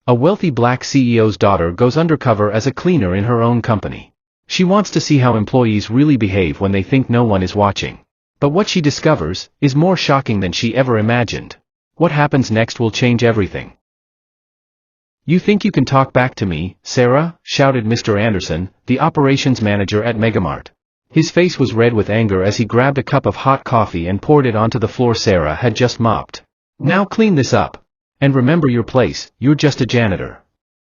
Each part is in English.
A wealthy black CEO's daughter goes undercover as a cleaner in her own company. She wants to see how employees really behave when they think no one is watching. But what she discovers is more shocking than she ever imagined. What happens next will change everything. "You think you can talk back to me, Sarah?" shouted Mr. Anderson, the operations manager at Megamart. His face was red with anger as he grabbed a cup of hot coffee and poured it onto the floor Sarah had just mopped. "Now clean this up. And remember your place, you're just a janitor."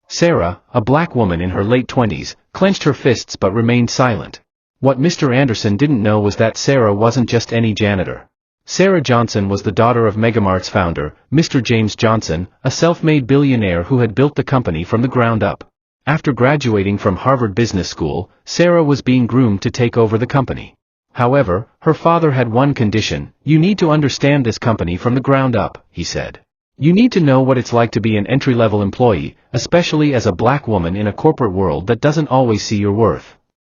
Sarah, a black woman in her late 20s, clenched her fists but remained silent. What Mr. Anderson didn't know was that Sarah wasn't just any janitor. Sarah Johnson was the daughter of Megamart's founder, Mr. James Johnson, a self-made billionaire who had built the company from the ground up. After graduating from Harvard Business School, Sarah was being groomed to take over the company. However, her father had one condition: "You need to understand this company from the ground up," he said. "You need to know what it's like to be an entry-level employee, especially as a black woman in a corporate world that doesn't always see your worth."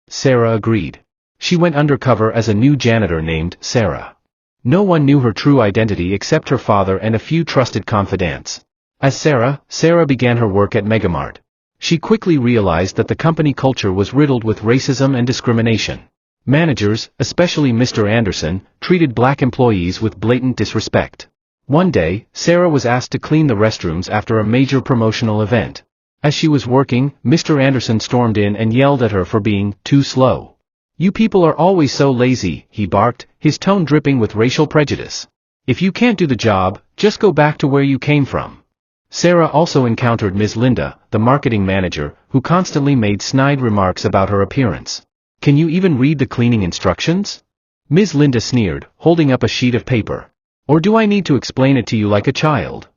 Sarah agreed. She went undercover as a new janitor named Sarah. No one knew her true identity except her father and a few trusted confidants. As Sarah began her work at Megamart. She quickly realized that the company culture was riddled with racism and discrimination. Managers, especially Mr. Anderson, treated black employees with blatant disrespect. One day, Sarah was asked to clean the restrooms after a major promotional event. As she was working, Mr. Anderson stormed in and yelled at her for being too slow. "You people are always so lazy," he barked, his tone dripping with racial prejudice. "If you can't do the job, just go back to where you came from." Sarah also encountered Ms. Linda, the marketing manager, who constantly made snide remarks about her appearance. "Can you even read the cleaning instructions?" Ms. Linda sneered, holding up a sheet of paper. "Or do I need to explain it to you like a child?"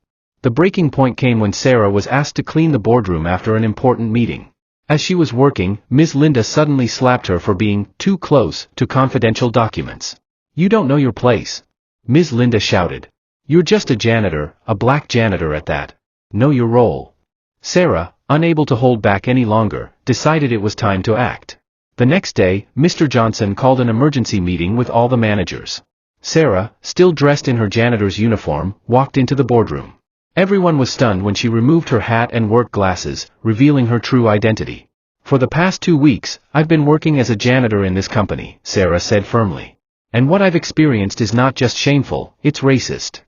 The breaking point came when Sarah was asked to clean the boardroom after an important meeting. As she was working, Ms. Linda suddenly slapped her for being too close to confidential documents. "You don't know your place," Ms. Linda shouted. "You're just a janitor, a black janitor at that. Know your role." Sarah, unable to hold back any longer, decided it was time to act. The next day, Mr. Johnson called an emergency meeting with all the managers. Sarah, still dressed in her janitor's uniform, walked into the boardroom. Everyone was stunned when she removed her hat and work glasses, revealing her true identity. "For the past 2 weeks, I've been working as a janitor in this company," Sarah said firmly. "And what I've experienced is not just shameful, it's racist."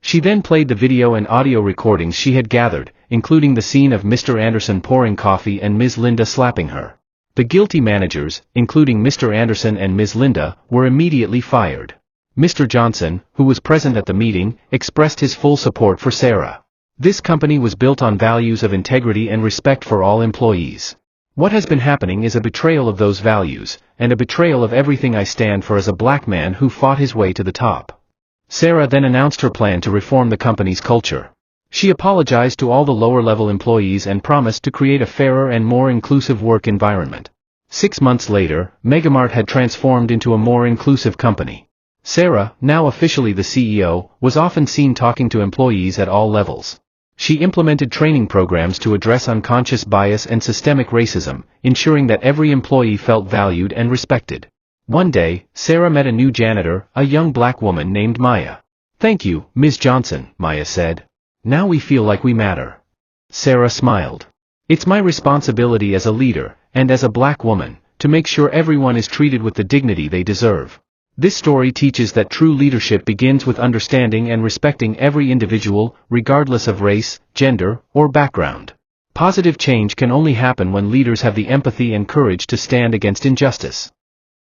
She then played the video and audio recordings she had gathered, including the scene of Mr. Anderson pouring coffee and Ms. Linda slapping her. The guilty managers, including Mr. Anderson and Ms. Linda, were immediately fired. Mr. Johnson, who was present at the meeting, expressed his full support for Sarah. This company was built on values of integrity and respect for all employees. What has been happening is a betrayal of those values, and a betrayal of everything I stand for as a black man who fought his way to the top. Sarah then announced her plan to reform the company's culture. She apologized to all the lower-level employees and promised to create a fairer and more inclusive work environment. 6 months later, Megamart had transformed into a more inclusive company. Sarah, now officially the CEO, was often seen talking to employees at all levels. She implemented training programs to address unconscious bias and systemic racism, ensuring that every employee felt valued and respected. One day, Sarah met a new janitor, a young black woman named Maya. "Thank you, Ms. Johnson," Maya said. "Now we feel like we matter." Sarah smiled. "It's my responsibility as a leader, and as a black woman, to make sure everyone is treated with the dignity they deserve." This story teaches that true leadership begins with understanding and respecting every individual, regardless of race, gender, or background. Positive change can only happen when leaders have the empathy and courage to stand against injustice.